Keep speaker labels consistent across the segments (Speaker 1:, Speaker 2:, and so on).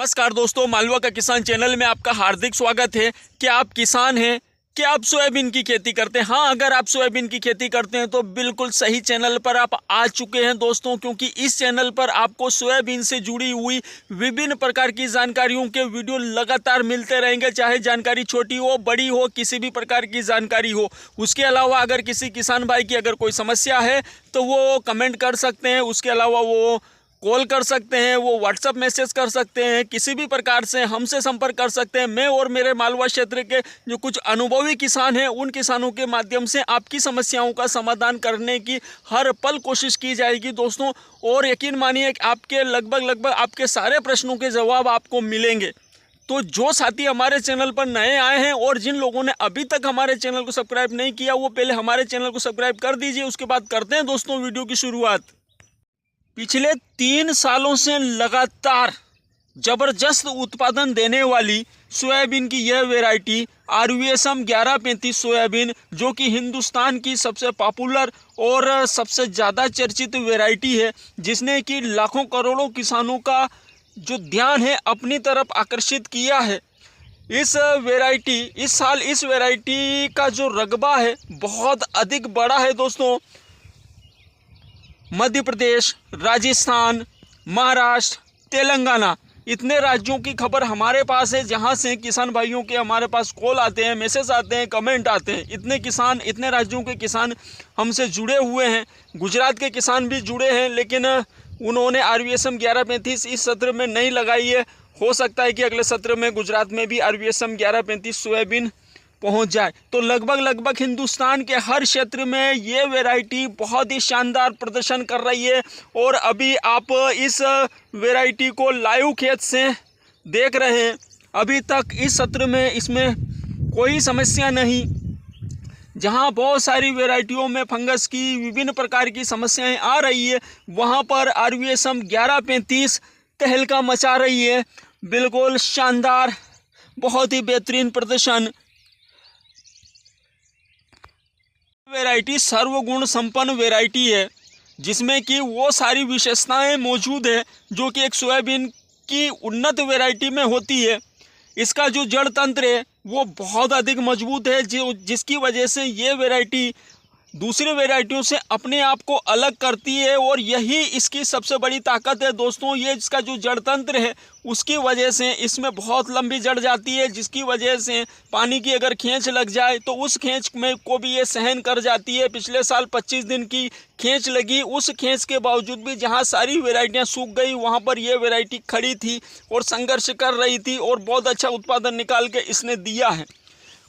Speaker 1: नमस्कार दोस्तों, मालवा का किसान चैनल में आपका हार्दिक स्वागत है। क्या आप किसान हैं? क्या आप सोयाबीन की खेती करते हैं? हाँ, अगर आप सोयाबीन की खेती करते हैं तो बिल्कुल सही चैनल पर आप आ चुके हैं दोस्तों, क्योंकि इस चैनल पर आपको सोयाबीन से जुड़ी हुई विभिन्न प्रकार की जानकारियों के वीडियो लगातार मिलते रहेंगे। चाहे जानकारी छोटी हो, बड़ी हो, किसी भी प्रकार की जानकारी हो। उसके अलावा अगर किसी किसान भाई की अगर कोई समस्या है तो वो कमेंट कर सकते हैं। उसके अलावा वो कॉल कर सकते हैं, वो व्हाट्सअप मैसेज कर सकते हैं, किसी भी प्रकार से हमसे संपर्क कर सकते हैं। मैं और मेरे मालवा क्षेत्र के जो कुछ अनुभवी किसान हैं, उन किसानों के माध्यम से आपकी समस्याओं का समाधान करने की हर पल कोशिश की जाएगी दोस्तों। और यकीन मानिए कि आपके लगभग आपके सारे प्रश्नों के जवाब आपको मिलेंगे। तो जो साथी हमारे चैनल पर नए आए हैं और जिन लोगों ने अभी तक हमारे चैनल को सब्सक्राइब नहीं किया, वो पहले हमारे चैनल को सब्सक्राइब कर दीजिए। उसके बाद करते हैं दोस्तों वीडियो की शुरुआत। पिछले 3 सालों से लगातार ज़बरदस्त उत्पादन देने वाली सोयाबीन की यह वैरायटी RVSM 1135 सोयाबीन, जो कि हिंदुस्तान की सबसे पॉपुलर और सबसे ज़्यादा चर्चित वैरायटी है, जिसने कि लाखों करोड़ों किसानों का जो ध्यान है अपनी तरफ आकर्षित किया है। इस साल इस वैरायटी का जो रकबा है बहुत अधिक बड़ा है दोस्तों। मध्य प्रदेश, राजस्थान, महाराष्ट्र, तेलंगाना, इतने राज्यों की खबर हमारे पास है, जहां से किसान भाइयों के हमारे पास कॉल आते हैं, मैसेज आते हैं, कमेंट आते हैं। इतने राज्यों के किसान हमसे जुड़े हुए हैं। गुजरात के किसान भी जुड़े हैं, लेकिन उन्होंने RVSM 1135 इस सत्र में नहीं लगाई है। हो सकता है कि अगले सत्र में गुजरात में भी RVSM 1135 सोयाबीन पहुंच जाए। तो लगभग हिंदुस्तान के हर क्षेत्र में ये वैरायटी बहुत ही शानदार प्रदर्शन कर रही है। और अभी आप इस वैरायटी को लाइव खेत से देख रहे हैं। अभी तक इस सत्र में इसमें कोई समस्या नहीं। जहां बहुत सारी वैरायटियों में फंगस की विभिन्न प्रकार की समस्याएं आ रही है, वहां पर RVSM 1135 तहलका मचा रही है। बिल्कुल शानदार, बहुत ही बेहतरीन प्रदर्शन। वैरायटी सर्वगुण संपन्न वैरायटी है, जिसमें कि वो सारी विशेषताएं मौजूद है जो कि एक सोयाबीन की उन्नत वैरायटी में होती है। इसका जो जड़ तंत्र है वो बहुत अधिक मजबूत है, जिसकी वजह से ये वैरायटी दूसरी वैरायटियों से अपने आप को अलग करती है। और यही इसकी सबसे बड़ी ताकत है दोस्तों। ये इसका जो जड़ तंत्र है उसकी वजह से इसमें बहुत लंबी जड़ जाती है, जिसकी वजह से पानी की अगर खींच लग जाए तो उस खींच में को भी ये सहन कर जाती है। पिछले साल 25 दिन की खींच लगी, उस खींच के बावजूद भी जहां सारी वैरायटियां सूख गई, वहां पर ये वैरायटी खड़ी थी और संघर्ष कर रही थी और बहुत अच्छा उत्पादन निकाल के इसने दिया है।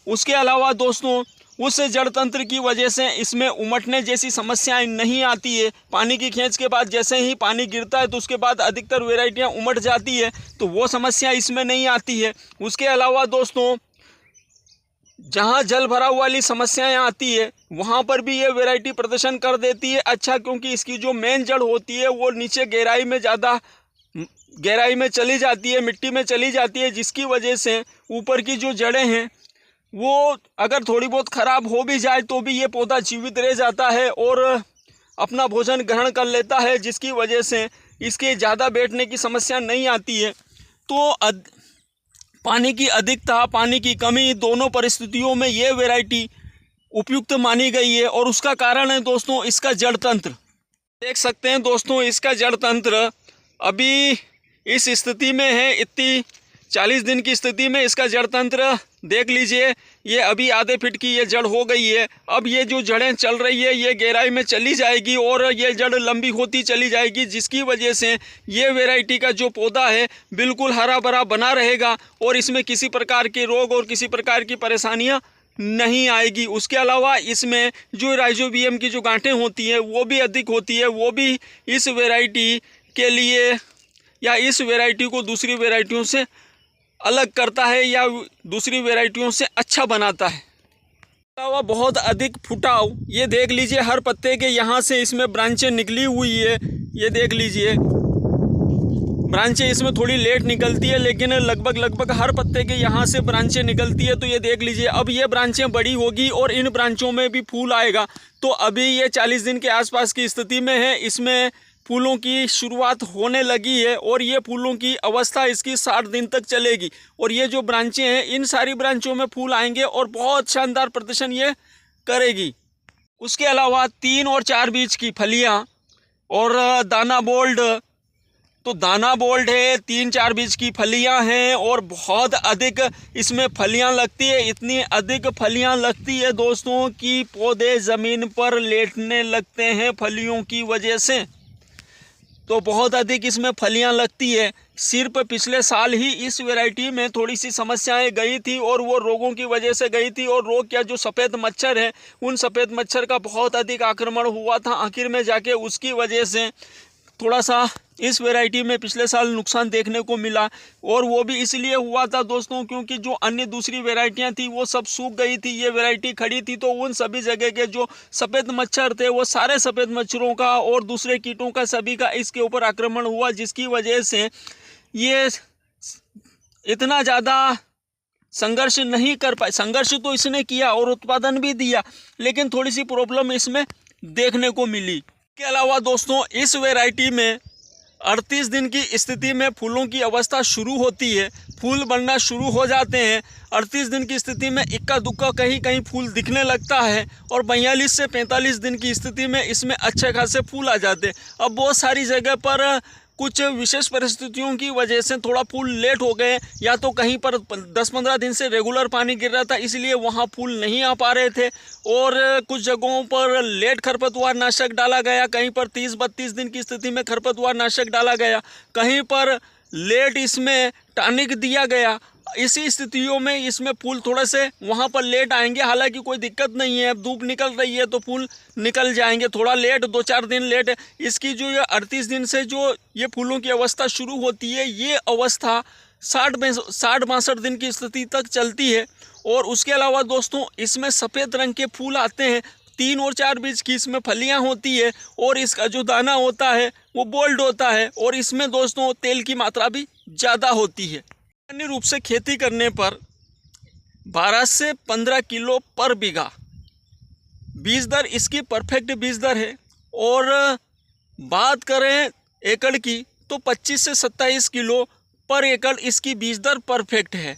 Speaker 1: उसके अलावा दोस्तों, उस जड़ तंत्र की वजह से इसमें उमटने जैसी समस्याएं नहीं आती है। पानी की खींच के बाद जैसे ही पानी गिरता है तो उसके बाद अधिकतर वैरायटियां उमट जाती है, तो वो समस्या इसमें नहीं आती है। उसके अलावा दोस्तों, जहां जल भराव वाली समस्याएं आती है वहां पर भी ये वैरायटी प्रदर्शन कर देती है अच्छा, क्योंकि इसकी जो मेन जड़ होती है वो नीचे गहराई में चली जाती है, मिट्टी में चली जाती है, जिसकी वजह से ऊपर की जो जड़ें हैं वो अगर थोड़ी बहुत ख़राब हो भी जाए तो भी ये पौधा जीवित रह जाता है और अपना भोजन ग्रहण कर लेता है, जिसकी वजह से इसके ज़्यादा बैठने की समस्या नहीं आती है। तो पानी की अधिकता, पानी की कमी, दोनों परिस्थितियों में ये वैरायटी उपयुक्त मानी गई है। और उसका कारण है दोस्तों इसका जड़ तंत्र। देख सकते हैं दोस्तों, इसका जड़ तंत्र अभी इस स्थिति में है। इतनी 40 दिन की स्थिति में इसका जड़ तंत्र देख लीजिए, ये अभी आधे फीट की ये जड़ हो गई है। अब ये जो जड़ें चल रही है ये गहराई में चली जाएगी और ये जड़ लंबी होती चली जाएगी, जिसकी वजह से ये वैरायटी का जो पौधा है बिल्कुल हरा भरा बना रहेगा और इसमें किसी प्रकार के रोग और किसी प्रकार की परेशानियां नहीं आएगी। उसके अलावा इसमें जो राइजोबियम की जो गांठें होती हैं वो भी अधिक होती है, वो भी इस वैरायटी के लिए या इस वैरायटी को दूसरी वैरायटियों से अलग करता है या दूसरी वैरायटियों से अच्छा बनाता है। अलावा बहुत अधिक फुटाव, ये देख लीजिए हर पत्ते के यहाँ से इसमें ब्रांचें निकली हुई है। ये देख लीजिए ब्रांचें इसमें थोड़ी लेट निकलती है, लेकिन लगभग हर पत्ते के यहाँ से ब्रांचें निकलती है। तो ये देख लीजिए अब ये ब्रांचें बड़ी होगी और इन ब्रांचों में भी फूल आएगा। तो अभी ये 40 दिन के आसपास की स्थिति में है, इसमें फूलों की शुरुआत होने लगी है और ये फूलों की अवस्था इसकी 60 दिन तक चलेगी। और ये जो ब्रांचें हैं, इन सारी ब्रांचों में फूल आएंगे और बहुत शानदार प्रदर्शन ये करेगी। उसके अलावा 3 और 4 बीज की फलियां और दाना बोल्ड, तो दाना बोल्ड है, 3-4 बीज की फलियां हैं और बहुत अधिक इसमें फलियां लगती है। इतनी अधिक फलियां लगती है दोस्तों कि पौधे ज़मीन पर लेटने लगते हैं फलियों की वजह से। तो बहुत अधिक इसमें फलियां लगती है। सिर्फ पिछले साल ही इस वैरायटी में थोड़ी सी समस्याएं गई थी और वो रोगों की वजह से गई थी। और रोग क्या, जो सफ़ेद मच्छर है, उन सफ़ेद मच्छर का बहुत अधिक आक्रमण हुआ था आखिर में जाके। उसकी वजह से थोड़ा सा इस वैरायटी में पिछले साल नुकसान देखने को मिला। और वो भी इसलिए हुआ था दोस्तों क्योंकि जो अन्य दूसरी वैरायटियां थी वो सब सूख गई थी, ये वैरायटी खड़ी थी। तो उन सभी जगह के जो सफ़ेद मच्छर थे, वो सारे सफ़ेद मच्छरों का और दूसरे कीटों का सभी का इसके ऊपर आक्रमण हुआ, जिसकी वजह से ये इतना ज़्यादा संघर्ष नहीं कर पाए। संघर्ष तो इसने किया और उत्पादन भी दिया, लेकिन थोड़ी सी प्रॉब्लम इसमें देखने को मिली। के अलावा दोस्तों इस वैरायटी में 38 दिन की स्थिति में फूलों की अवस्था शुरू होती है, फूल बनना शुरू हो जाते हैं। 38 दिन की स्थिति में इक्का दुक्का कहीं कहीं फूल दिखने लगता है और 42 से 45 दिन की स्थिति में इसमें अच्छे खासे फूल आ जाते हैं। अब बहुत सारी जगह पर कुछ विशेष परिस्थितियों की वजह से थोड़ा फूल लेट हो गए, या तो कहीं पर 10-15 दिन से रेगुलर पानी गिर रहा था इसलिए वहाँ फूल नहीं आ पा रहे थे, और कुछ जगहों पर लेट खरपतवार नाशक डाला गया, कहीं पर 30-32 दिन की स्थिति में खरपतवार नाशक डाला गया, कहीं पर लेट इसमें टॉनिक दिया गया। इसी स्थितियों में इसमें फूल थोड़े से वहाँ पर लेट आएंगे। हालांकि कोई दिक्कत नहीं है, अब धूप निकल रही है तो फूल निकल जाएंगे। थोड़ा लेट, 2-4 दिन लेट इसकी जो ये 38 दिन से जो ये फूलों की अवस्था शुरू होती है, ये अवस्था 60-62 दिन की स्थिति तक चलती है। और उसके अलावा दोस्तों इसमें सफ़ेद रंग के फूल आते हैं, 3 और 4 बीज की इसमें फलियां होती है और इसका जो दाना होता है वो बोल्ड होता है। और इसमें दोस्तों तेल की मात्रा भी ज़्यादा होती है। सामान्य रूप से खेती करने पर 12 से 15 किलो पर बीघा बीज दर इसकी परफेक्ट बीज दर है। और बात करें एकड़ की तो 25 से 27 किलो पर एकड़ इसकी बीज दर परफेक्ट है।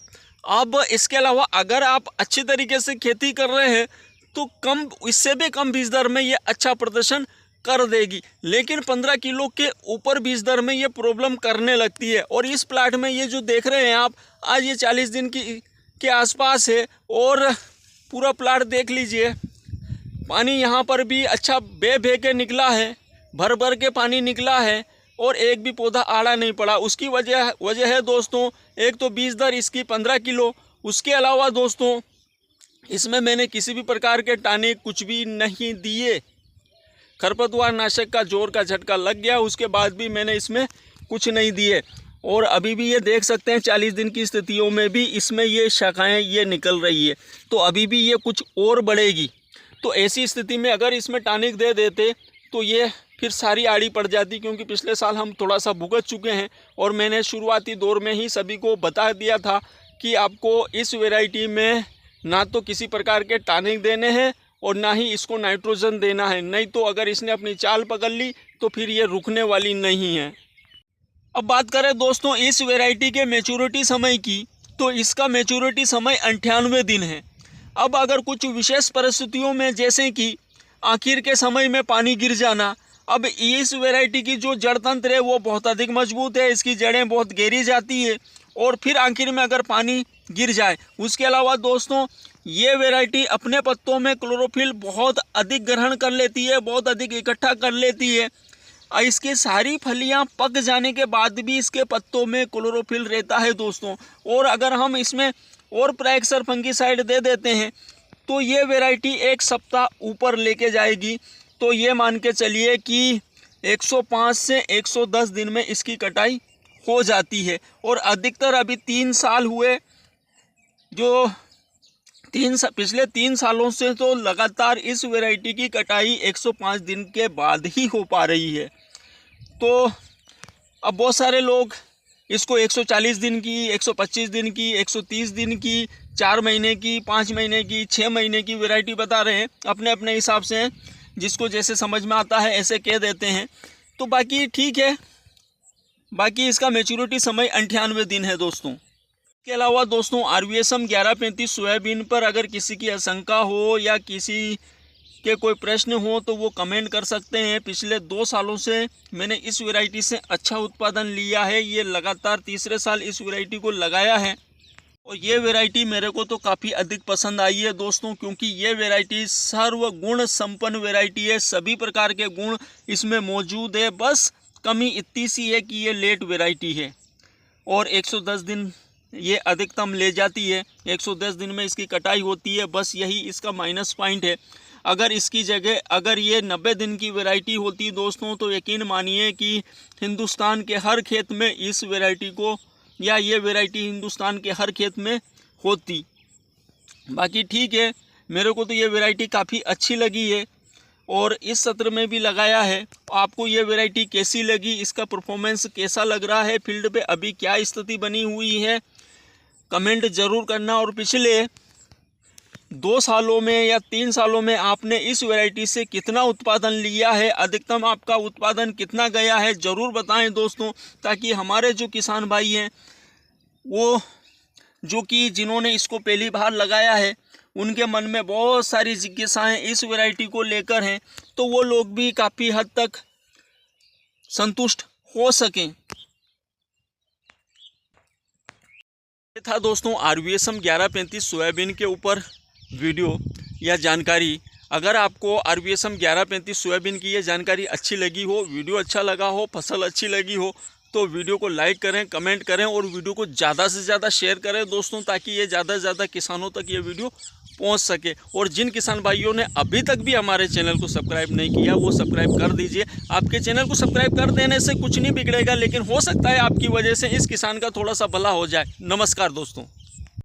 Speaker 1: अब इसके अलावा अगर आप अच्छी तरीके से खेती कर रहे हैं तो कम, इससे भी कम बीज दर में ये अच्छा प्रदर्शन कर देगी, लेकिन 15 किलो के ऊपर बीज दर में ये प्रॉब्लम करने लगती है। और इस प्लाट में ये जो देख रहे हैं आप, आज ये 40 दिन के आसपास है और पूरा प्लाट देख लीजिए। पानी यहाँ पर भी अच्छा बह के निकला है, भर भर के पानी निकला है और एक भी पौधा आड़ा नहीं पड़ा। उसकी वजह है दोस्तों, एक तो बीज दर इसकी 15 किलो, उसके अलावा दोस्तों इसमें मैंने किसी भी प्रकार के टॉनिक कुछ भी नहीं दिए। खरपतवार नाशक का जोर का झटका लग गया, उसके बाद भी मैंने इसमें कुछ नहीं दिए। और अभी भी ये देख सकते हैं 40 दिन की स्थितियों में भी इसमें ये शाखाएं ये निकल रही है, तो अभी भी ये कुछ और बढ़ेगी। तो ऐसी स्थिति में अगर इसमें टॉनिक दे देते तो ये फिर सारी आड़ी पड़ जाती, क्योंकि पिछले साल हम थोड़ा सा भुगत चुके हैं। और मैंने शुरुआती दौर में ही सभी को बता दिया था कि आपको इस वैरायटी में ना तो किसी प्रकार के टॉनिक देने हैं और ना ही इसको नाइट्रोजन देना है, नहीं तो अगर इसने अपनी चाल पकड़ ली तो फिर ये रुकने वाली नहीं है। अब बात करें दोस्तों इस वैरायटी के मैच्योरिटी समय की, तो इसका मैच्योरिटी समय 98 दिन है। अब अगर कुछ विशेष परिस्थितियों में, जैसे कि आखिर के समय में पानी गिर जाना, अब इस वैरायटी की जो जड़ तंत्र है वो बहुत अधिक मजबूत है, इसकी जड़ें बहुत गहरी जाती है और फिर आखिर में अगर पानी गिर जाए। उसके अलावा दोस्तों ये वैरायटी अपने पत्तों में क्लोरोफिल बहुत अधिक ग्रहण कर लेती है, बहुत अधिक इकट्ठा कर लेती है। इसकी सारी फलियां पक जाने के बाद भी इसके पत्तों में क्लोरोफिल रहता है दोस्तों। और अगर हम इसमें और प्रेक्सर फंगीसाइड दे देते हैं तो ये वैरायटी 1 सप्ताह ऊपर लेके जाएगी। तो ये मान के चलिए कि 105 से 110 दिन में इसकी कटाई हो जाती है। और अधिकतर अभी 3 साल हुए, जो पिछले 3 सालों से तो लगातार इस वैरायटी की कटाई 105 दिन के बाद ही हो पा रही है। तो अब बहुत सारे लोग इसको 140 दिन की, 125 दिन की, 130 दिन की, 4 महीने की, 5 महीने की, 6 महीने की वैरायटी बता रहे हैं। अपने अपने हिसाब से जिसको जैसे समझ में आता है ऐसे कह देते हैं। तो बाकी ठीक है, बाकी इसका मैच्योरिटी समय 98 दिन है दोस्तों। इसके अलावा दोस्तों RVSM 1135 सोयाबीन पर अगर किसी की आशंका हो या किसी के कोई प्रश्न हो तो वो कमेंट कर सकते हैं। पिछले 2 सालों से मैंने इस वैरायटी से अच्छा उत्पादन लिया है। ये लगातार तीसरे साल इस वैरायटी को लगाया है और ये वैरायटी मेरे को तो काफ़ी अधिक पसंद आई है दोस्तों, क्योंकि ये वैरायटी सर्वगुण संपन्न वैरायटी है। सभी प्रकार के गुण इसमें मौजूद है। बस कमी इतनी सी है कि ये लेट वैरायटी है और 110 दिन ये अधिकतम ले जाती है। 110 दिन में इसकी कटाई होती है, बस यही इसका माइनस पॉइंट है। अगर इसकी जगह अगर ये 90 दिन की वैरायटी होती दोस्तों तो यकीन मानिए कि हिंदुस्तान के हर खेत में इस वैरायटी को या ये वैरायटी हिंदुस्तान के हर खेत में होती। बाकी ठीक है, मेरे को तो ये वैरायटी काफ़ी अच्छी लगी है और इस सत्र में भी लगाया है। आपको ये वैरायटी कैसी लगी, इसका परफॉर्मेंस कैसा लग रहा है, फील्ड पे अभी क्या स्थिति बनी हुई है, कमेंट ज़रूर करना। और पिछले 2 सालों में या 3 सालों में आपने इस वैरायटी से कितना उत्पादन लिया है, अधिकतम आपका उत्पादन कितना गया है, ज़रूर बताएं दोस्तों, ताकि हमारे जो किसान भाई हैं वो जो कि जिन्होंने इसको पहली बार लगाया है उनके मन में बहुत सारी जिज्ञासाएं इस वैरायटी को लेकर हैं, तो वो लोग भी काफ़ी हद तक संतुष्ट हो सकें। ये था दोस्तों RVSM 1135 सोयाबीन के ऊपर वीडियो या जानकारी। अगर आपको RVSM 1135 सोयाबीन की ये जानकारी अच्छी लगी हो, वीडियो अच्छा लगा हो, फसल अच्छी लगी हो तो वीडियो को लाइक करें, कमेंट करें और वीडियो को ज़्यादा से ज़्यादा शेयर करें दोस्तों, ताकि ये ज़्यादा से ज़्यादा किसानों तक ये वीडियो पहुंच सके। और जिन किसान भाइयों ने अभी तक भी हमारे चैनल को सब्सक्राइब नहीं किया वो सब्सक्राइब कर दीजिए। आपके चैनल को सब्सक्राइब कर देने से कुछ नहीं बिगड़ेगा, लेकिन हो सकता है आपकी वजह से इस किसान का थोड़ा सा भला हो जाए। नमस्कार दोस्तों।